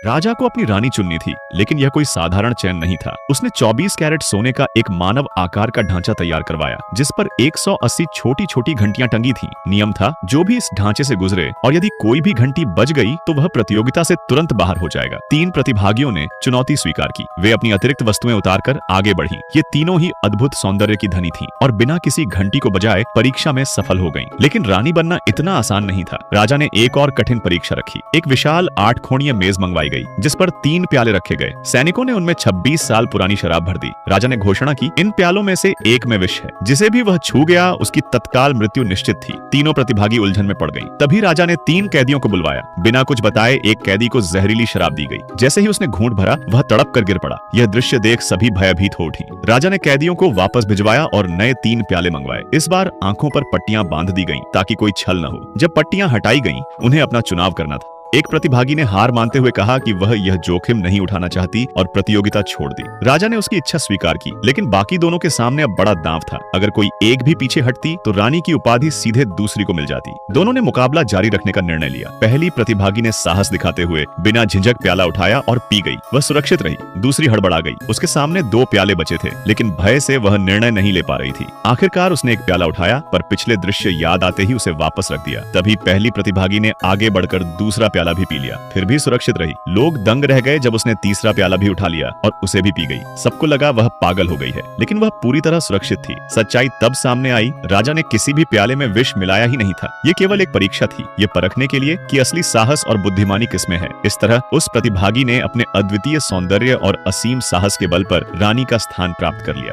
राजा को अपनी रानी चुननी थी, लेकिन यह कोई साधारण चयन नहीं था। उसने 24 कैरेट सोने का एक मानव आकार का ढांचा तैयार करवाया, जिस पर 180 छोटी छोटी घंटियां टंगी थीं। नियम था, जो भी इस ढांचे से गुजरे और यदि कोई भी घंटी बज गई तो वह प्रतियोगिता से तुरंत बाहर हो जाएगा। 3 प्रतिभागियों ने चुनौती स्वीकार की। वे अपनी अतिरिक्त वस्तुएं उतारकर आगे बढ़ीं। ये तीनों ही अद्भुत सौंदर्य की धनी थीं और बिना किसी घंटी को बजाए परीक्षा में सफल हो गईं। लेकिन रानी बनना इतना आसान नहीं था। राजा ने एक और कठिन परीक्षा रखी। एक विशाल 8 कोणीय मेज मंगवाई गई, जिस पर 3 प्याले रखे गए। सैनिकों ने उनमें 26 साल पुरानी शराब भर दी। राजा ने घोषणा की, इन प्यालों में से एक में विष है, जिसे भी वह छू गया उसकी तत्काल मृत्यु निश्चित थी। तीनों प्रतिभागी उलझन में पड़ गईं। तभी राजा ने 3 कैदियों को बुलवाया। बिना कुछ बताए एक कैदी को जहरीली शराब दी गई। जैसे ही उसने घूंट भरा, वह तड़प कर गिर पड़ा। यह दृश्य देख सभी भयभीत हो उठी। राजा ने कैदियों को वापस भिजवाया और नए 3 प्याले मंगवाए। इस बार आंखों पर पट्टियां बांध दी गईं ताकि कोई छल न हो। जब पट्टियां हटाई गईं, उन्हें अपना चुनाव करना था। एक प्रतिभागी ने हार मानते हुए कहा कि वह यह जोखिम नहीं उठाना चाहती और प्रतियोगिता छोड़ दी। राजा ने उसकी इच्छा स्वीकार की, लेकिन बाकी दोनों के सामने अब बड़ा दांव था। अगर कोई एक भी पीछे हटती तो रानी की उपाधि सीधे दूसरी को मिल जाती। दोनों ने मुकाबला जारी रखने का निर्णय लिया। पहली प्रतिभागी ने साहस दिखाते हुए बिना झिझक प्याला उठाया और पी गई। वह सुरक्षित रही। दूसरी हड़बड़ा गई। उसके सामने 2 प्याले बचे थे, लेकिन भय से वह निर्णय नहीं ले पा रही थी। आखिरकार उसने एक प्याला उठाया, पर पिछले दृश्य याद आते ही उसे वापस रख दिया। तभी पहली प्रतिभागी ने आगे बढ़कर दूसरा प्याला भी पी लिया, फिर भी सुरक्षित रही। लोग दंग रह गए जब उसने तीसरा प्याला भी उठा लिया और उसे भी पी गई। सबको लगा वह पागल हो गई है, लेकिन वह पूरी तरह सुरक्षित थी। सच्चाई तब सामने आई, राजा ने किसी भी प्याले में विष मिलाया ही नहीं था। ये केवल एक परीक्षा थी, ये परखने के लिए कि असली साहस और बुद्धिमानी किसमें है। इस तरह उस प्रतिभागी ने अपने अद्वितीय सौंदर्य और असीम साहस के बल पर रानी का स्थान प्राप्त कर लिया।